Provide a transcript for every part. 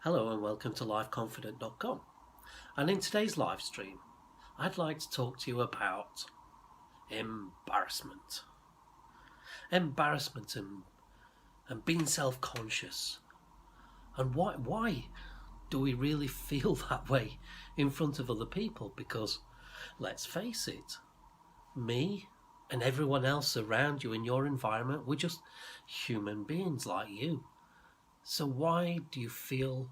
Hello and welcome to liveconfident.com. And in today's live stream, I'd like to talk to you about embarrassment. Embarrassment and being self-conscious. And why do we really feel that way in front of other people? Because let's face it, me and everyone else around you in your environment, we're just human beings like you. So why do you feel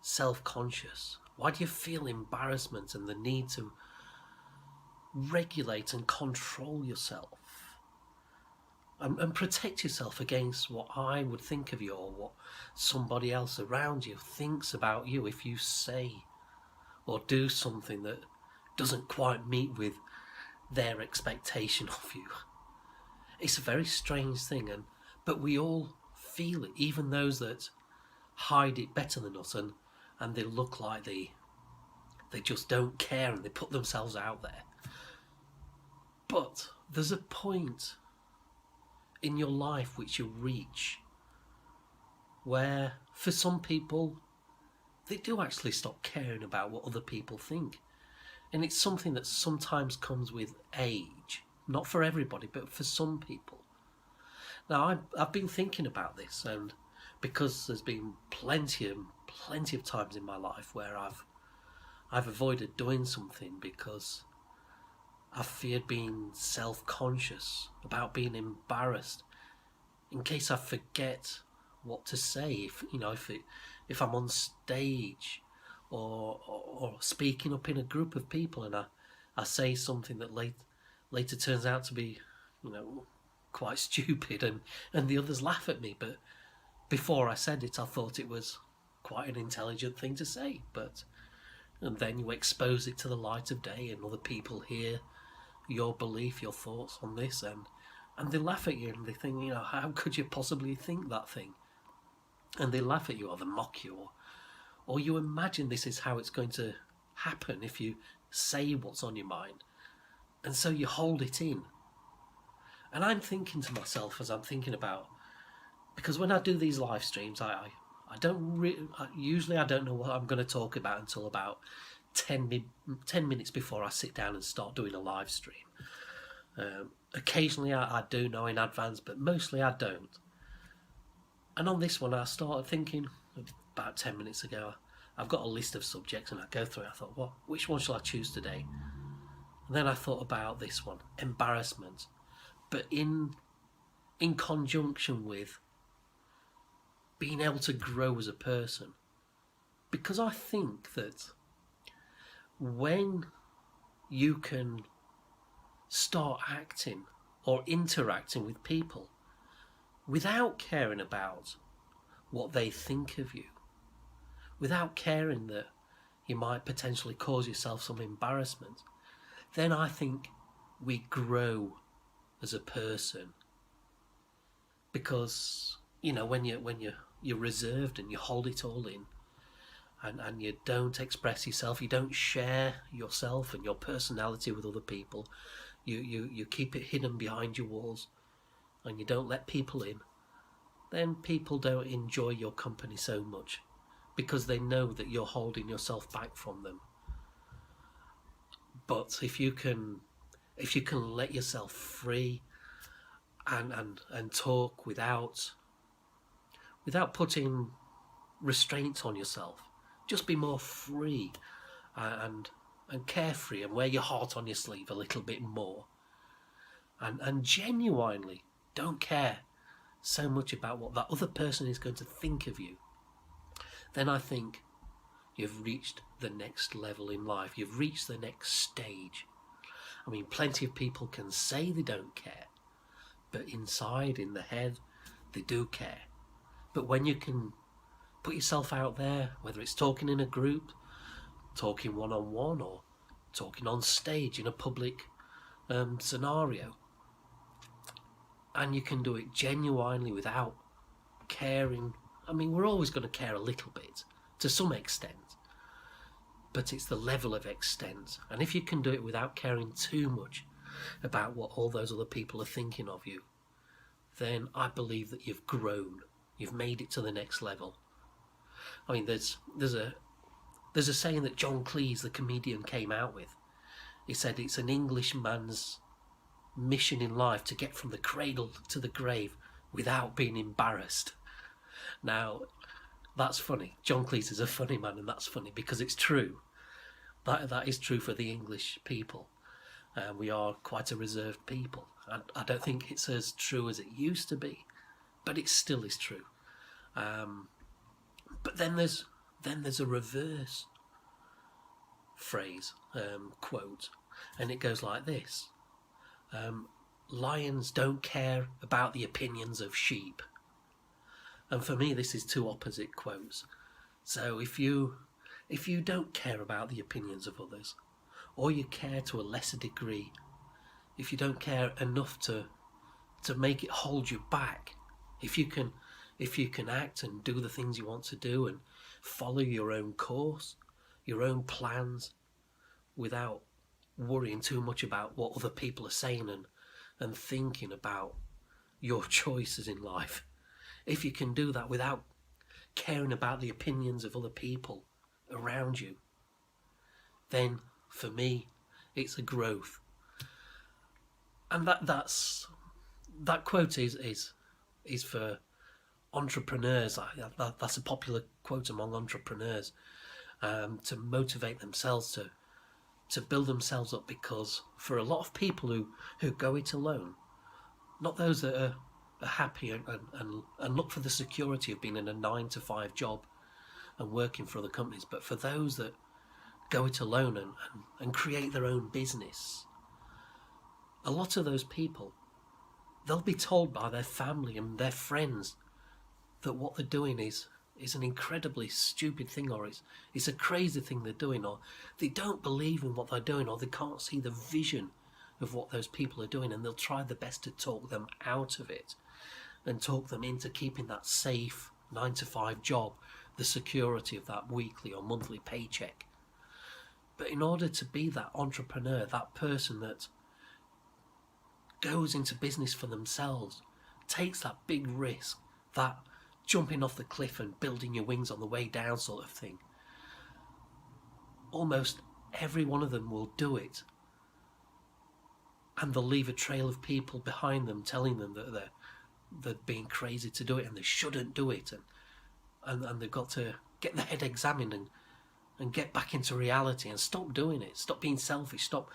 self-conscious? Why do you feel embarrassment and the need to regulate and control yourself and protect yourself against what I would think of you or what somebody else around you thinks about you if you say or do something that doesn't quite meet with their expectation of you? It's a very strange thing, but we all feel it, even those that hide it better than us and they look like they just don't care and they put themselves out there. But there's a point in your life which you reach where for some people they do actually stop caring about what other people think. And it's something that sometimes comes with age. Not for everybody, but for some people. Now, I've been thinking about this, and because there's been plenty of times in my life where I've avoided doing something because I've feared being self-conscious, about being embarrassed, in case I forget what to say. If I'm on stage or speaking up in a group of people and I say something that later turns out to be, quite stupid and the others laugh at me, but before I said it I thought it was quite an intelligent thing to say, and then you expose it to the light of day and other people hear your belief, your thoughts on this, and they laugh at you and they think, how could you possibly think that thing? And they laugh at you or they mock you, or you imagine this is how it's going to happen if you say what's on your mind, and so you hold it in. And I'm thinking to myself as I'm thinking about, because when I do these live streams, I usually I don't know what I'm going to talk about until about 10 minutes before I sit down and start doing a live stream. Occasionally I do know in advance, but mostly I don't. And on this one I started thinking about 10 minutes ago. I've got a list of subjects and I go through it. I thought, which one shall I choose today? And then I thought about this one, embarrassment, but in conjunction with being able to grow as a person. Because I think that when you can start acting or interacting with people without caring about what they think of you, without caring that you might potentially cause yourself some embarrassment, then I think we grow as a person. Because when you're reserved and you hold it all in and you don't express yourself, you don't share yourself and your personality with other people, you keep it hidden behind your walls and you don't let people in, then people don't enjoy your company so much because they know that you're holding yourself back from them. But if you can let yourself free and talk without putting restraints on yourself, just be more free and carefree and wear your heart on your sleeve a little bit more, and genuinely don't care so much about what that other person is going to think of you, then I think you've reached the next level in life. You've reached the next stage. I mean, plenty of people can say they don't care, but inside, in the head, they do care. But when you can put yourself out there, whether it's talking in a group, talking one-on-one, or talking on stage in a public scenario, and you can do it genuinely without caring. I mean, we're always going to care a little bit, to some extent, but it's the level of extent. And if you can do it without caring too much about what all those other people are thinking of you, then I believe that you've grown. You've made it to the next level. I mean, there's a saying that John Cleese, the comedian, came out with. He said it's an Englishman's mission in life to get from the cradle to the grave without being embarrassed. Now, that's funny. John Cleese is a funny man, and that's funny because it's true. That is true for the English people. We are quite a reserved people. I don't think it's as true as it used to be, but it still is true. But then there's a reverse phrase, quote, and it goes like this. Lions don't care about the opinions of sheep. And for me, this is two opposite quotes. So if you don't care about the opinions of others, or you care to a lesser degree, if you don't care enough to make it hold you back, if you can act and do the things you want to do and follow your own course, your own plans, without worrying too much about what other people are saying and thinking about your choices in life, if you can do that without caring about the opinions of other people around you, then for me it's a growth. And that quote is for entrepreneurs. That's a popular quote among entrepreneurs, to motivate themselves to build themselves up, because for a lot of people who go it alone, not those that are happy and look for the security of being in a 9-to-5 job and working for other companies, but for those that go it alone and create their own business, a lot of those people, they'll be told by their family and their friends that what they're doing is an incredibly stupid thing, or it's a crazy thing they're doing, or they don't believe in what they're doing, or they can't see the vision of what those people are doing, and they'll try their best to talk them out of it and talk them into keeping that safe 9-to-5 job, the security of that weekly or monthly paycheck. But in order to be that entrepreneur, that person that goes into business for themselves, takes that big risk, that jumping off the cliff and building your wings on the way down sort of thing, almost every one of them will do it, and they'll leave a trail of people behind them telling them that they're being crazy to do it and they shouldn't do it, and they've got to get their head examined and get back into reality and stop doing it, stop being selfish, stop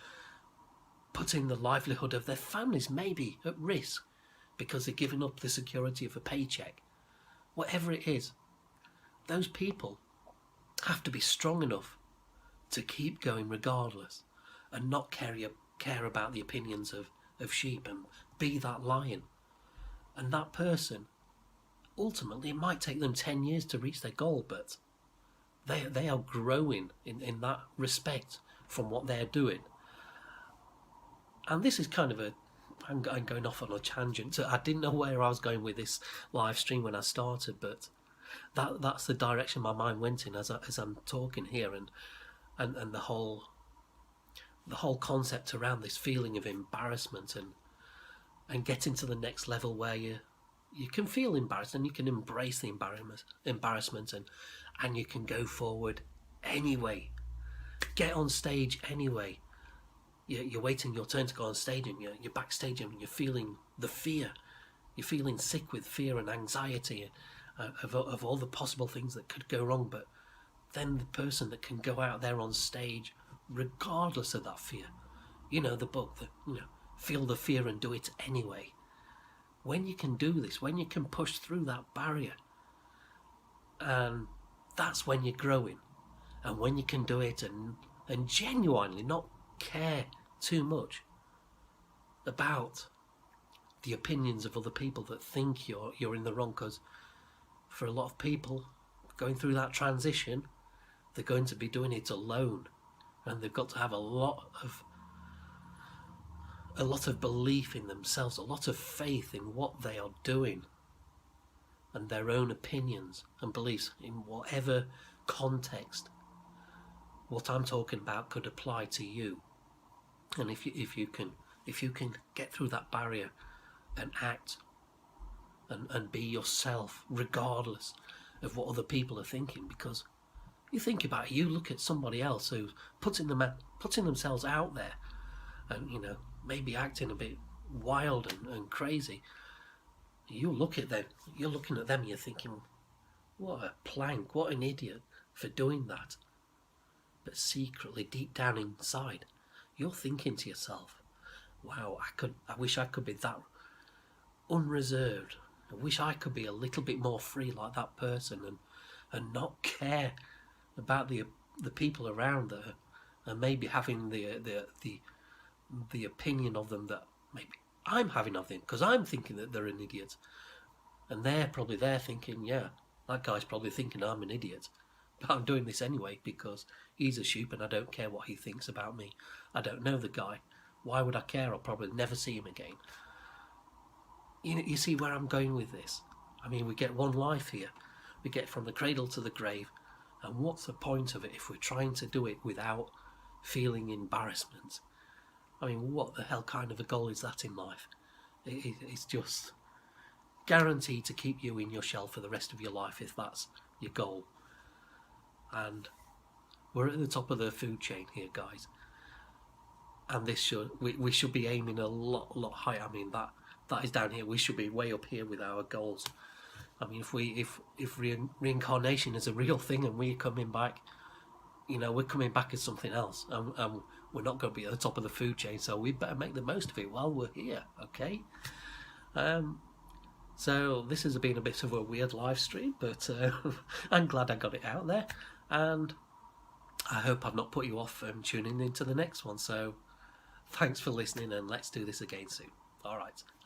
putting the livelihood of their families maybe at risk because they're giving up the security of a paycheck. Whatever it is, those people have to be strong enough to keep going regardless and not care about the opinions of sheep and be that lion. And that person, ultimately, it might take them 10 years to reach their goal, but they are growing in that respect from what they're doing. And this is kind of I'm going off on a tangent. I didn't know where I was going with this live stream when I started, but that's the direction my mind went in as I'm talking here, and the whole concept around this feeling of embarrassment and getting to the next level where you can feel embarrassed and you can embrace the embarrassment and you can go forward anyway, get on stage anyway. You're waiting your turn to go on stage, and you're backstage and you're feeling the fear. You're feeling sick with fear and anxiety of all the possible things that could go wrong. But then the person that can go out there on stage, regardless of that fear, the book, feel the fear and do it anyway. When you can do this, when you can push through that barrier, and that's when you're growing. And when you can do it and genuinely not care too much about the opinions of other people that think you're in the wrong, because for a lot of people going through that transition, they're going to be doing it alone, and they've got to have a lot of belief in themselves, a lot of faith in what they are doing and their own opinions and beliefs in whatever context. What I'm talking about could apply to you. And if you can get through that barrier and act and be yourself regardless of what other people are thinking, because you think about it, you look at somebody else who's putting themselves out there and, you know, maybe acting a bit wild and crazy. You look at them, you're looking at them, you're thinking, what a plank, what an idiot for doing that. But secretly, deep down inside, you're thinking to yourself, wow, I wish I could be that unreserved. I wish I could be a little bit more free like that person, and not care about the people around that are maybe having the opinion of them that maybe I'm having of them, because I'm thinking that they're an idiot, and they're probably there thinking, yeah, that guy's probably thinking I'm an idiot, but I'm doing this anyway because he's a sheep and I don't care what he thinks about me. I don't know the guy. Why would I care? I'll probably never see him again. You see where I'm going with this? I mean, we get one life here. We get from the cradle to the grave. And what's the point of it if we're trying to do it without feeling embarrassment? I mean, what the hell kind of a goal is that in life? It's just guaranteed to keep you in your shell for the rest of your life if that's your goal. And we're at the top of the food chain here, guys. And we should be aiming a lot higher. I mean, that is down here. We should be way up here with our goals. I mean, if reincarnation is a real thing and we're coming back, you know, we're coming back as something else, and we're not going to be at the top of the food chain, so we better make the most of it while we're here, okay? So this has been a bit of a weird live stream, but I'm glad I got it out there, and I hope I've not put you off tuning into the next one. So thanks for listening, and let's do this again soon. All right.